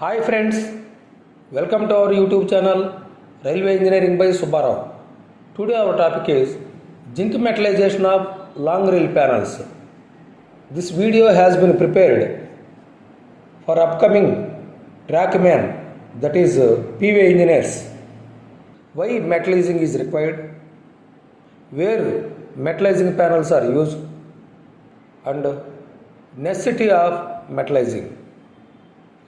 Hi friends, welcome to our YouTube channel Railway Engineering by Subbarao. Today our topic is zinc metallization of long rail panels. This video has been prepared for upcoming trackman, that is PV engineers. Why metallizing is required, where metallizing panels are used, and necessity of metallizing.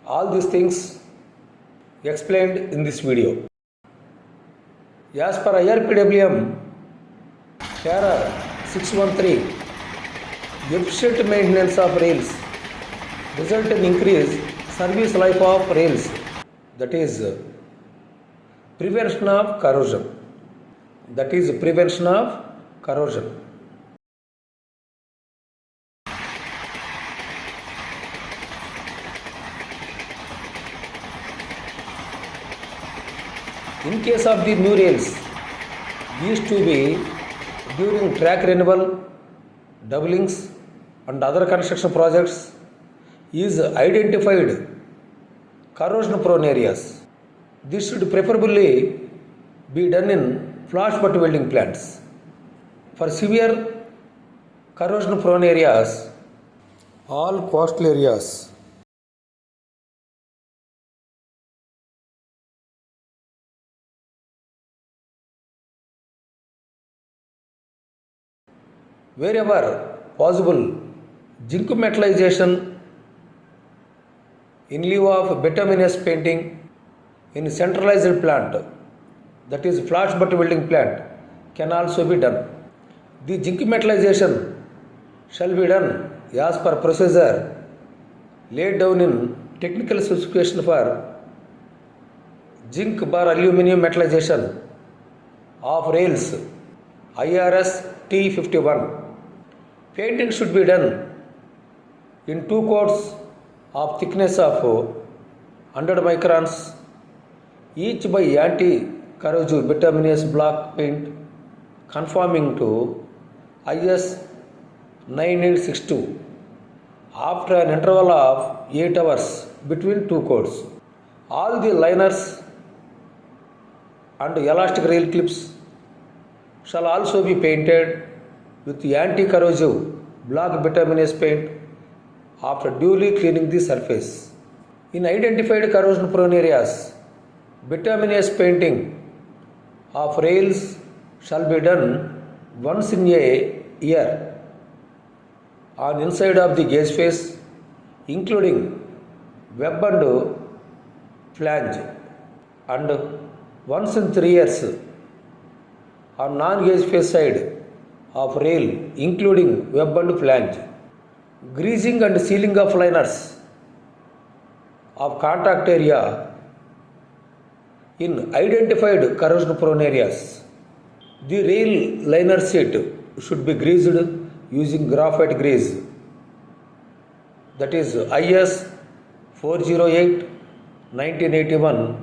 All these things explained in this video. As per IRPWM Para 613, efficient maintenance of rails result in increased service life of rails, that is prevention of corrosion. In case of the new rails, these to be during track renewal, doublings and other construction projects is identified corrosion prone areas. This should preferably be done in flash butt welding plants. For severe corrosion prone areas, all coastal areas, wherever possible, zinc metallization in lieu of bituminous painting in centralized plant, that is flash butt welding plant, can also be done. The zinc metallization shall be done as per procedure laid down in Technical Specification for zinc bar aluminium metallization of rails IRS T51. Painting should be done in 2 coats of thickness of 100 microns, each by anti-corrosive bituminous block paint conforming to IS 9862 after an interval of 8 hours between 2 coats. All the liners and elastic rail clips shall also be painted with anti-corrosive block bituminous paint after duly cleaning the surface. In identified corrosion prone areas, bituminous painting of rails shall be done once in a year on inside of the gauge face, including web and flange, and once in 3 years on non-gauge face side of rail, including web and flange. Greasing and sealing of liners of contact area in identified corrosion prone areas. The rail liner sheet should be greased using graphite grease, that is IS 408 1981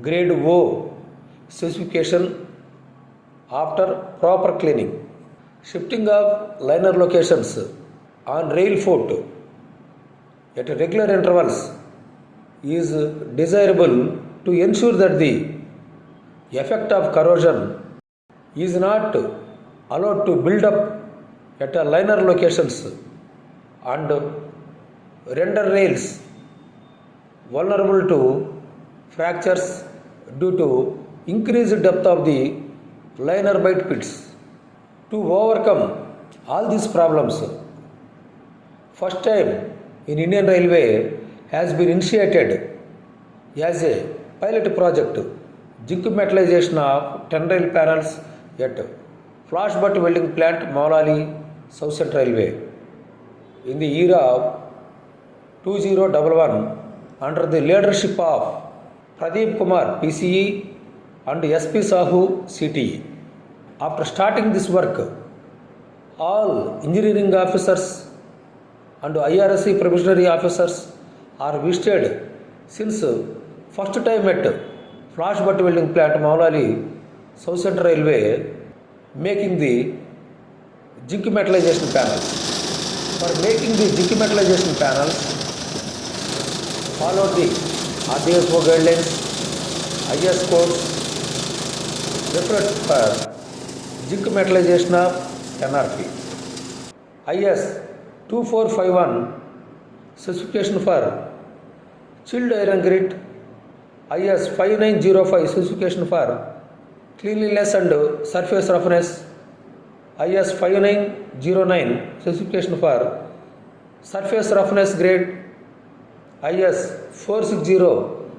grade O specification after proper cleaning. Shifting of liner locations on rail foot at regular intervals is desirable to ensure that the effect of corrosion is not allowed to build up at liner locations and render rails vulnerable to fractures due to increased depth of the liner bite pits. To overcome all these problems, first time in Indian Railway has been initiated as a pilot project zinc metallization of 10 rail panels at Flash Butt Welding Plant, Maulali, South Central Railway in the year of 2011 under the leadership of Pradeep Kumar PCE and SP Sahu CTE. After starting this work, all engineering officers and IRSC probationary officers are visited since first time at Flash Butt Welding Plant, Maulali, South Central Railway, making the zinc metallization panels. For making the zinc metallization panels, follow the RDSO guidelines, IS codes referred for zinc metallization of NRP. IS 2451 specification for chilled iron grit, IS 5905 specification for cleanliness and surface roughness, IS 5909 specification for surface roughness grade, IS 460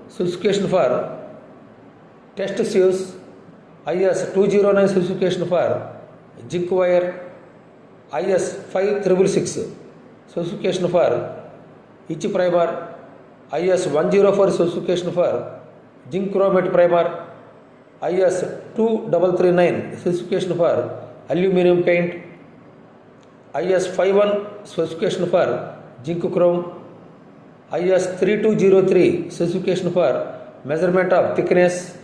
specification for test sieves, IS 209 specification for zinc wire, IS 5666 specification for each primer, IS 104 specification for zinc chromate primer, IS 2339 specification for aluminium paint, IS 51 specification for zinc chrome, IS 3203 specification for measurement of thickness,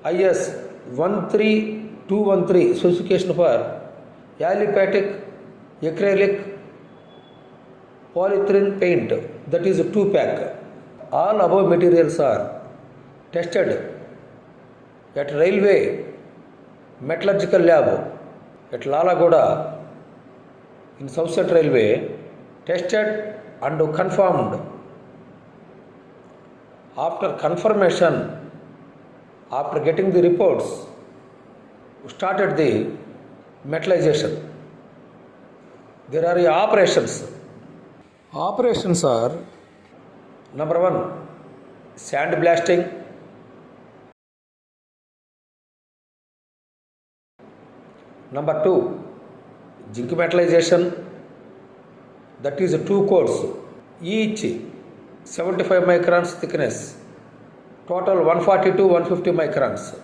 IS 13213 specification for aliphatic acrylic polyethylene paint, that is 2-pack. All above materials are tested at Railway Metallurgical Lab at Lalagoda in South Central Railway, tested and confirmed. After confirmation, after getting the reports, started the metallization. There are operations. Operations are: number 1, sand blasting; number 2, zinc metallization, that is 2 coats, each 75 microns thickness, total 140 to 150 microns.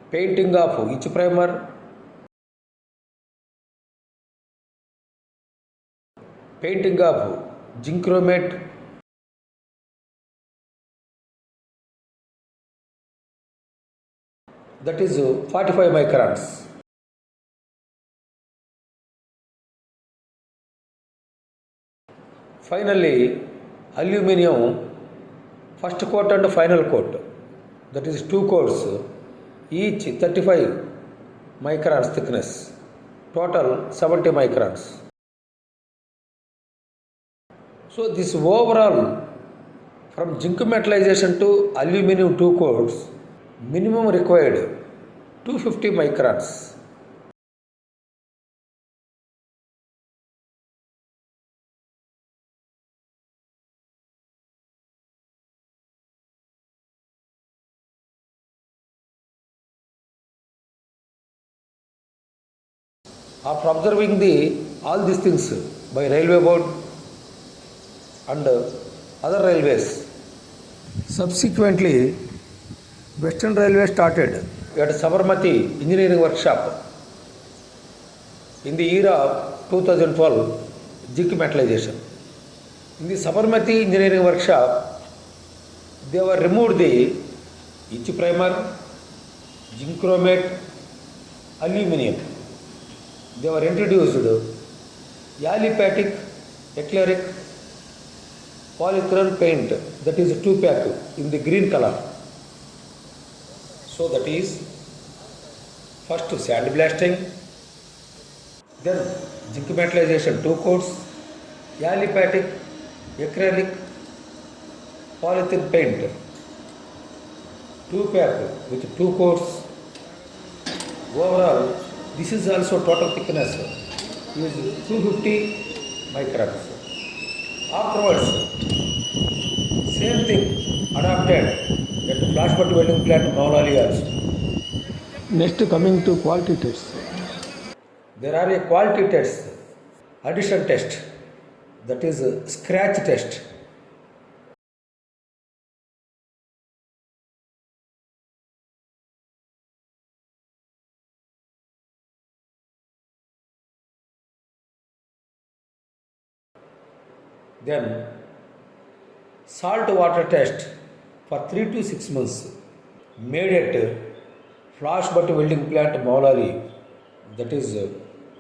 Painting of each primer, painting of zinc chromate, that is 45 microns. Finally, aluminium first coat and final coat, that is 2 coats, each 35 microns thickness, total 70 microns. So this overall, from zinc metallization to aluminium 2 coats, minimum required 250 microns. After observing all these things by railway board and other railways, subsequently Western Railway started at Sabarmati Engineering Workshop in the year of 2012 zinc metallization. In the Sabarmati Engineering Workshop, they were removed the each primer, zinc chromate, aluminium. They were introduced aliphatic acrylic polyethylene paint, that is 2-pack in the green color. So that is first sand blasting, then zinc metallization 2 coats, aliphatic acrylic polyethylene paint 2-pack with 2 coats. Overall, this is also total thickness is 250 microns. Afterwards, same thing adopted at Flash Butt Welding Plant Maulali also. Next, coming to quality tests. There are a quality tests, addition test. that is scratch test. Then salt water test for 3 to 6 months made at Flash Butt Welding Plant Maulali, that is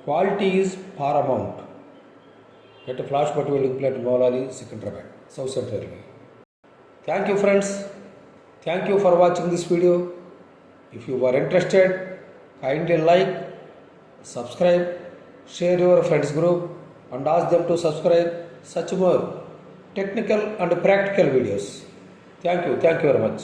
quality is paramount at Flash Butt Welding Plant Maulali, Secunderabad, South Central. Thank you friends. Thank you for watching this video. If you are interested, kindly like, subscribe, share your friends group and ask them to subscribe such more technical and practical videos. Thank you very much.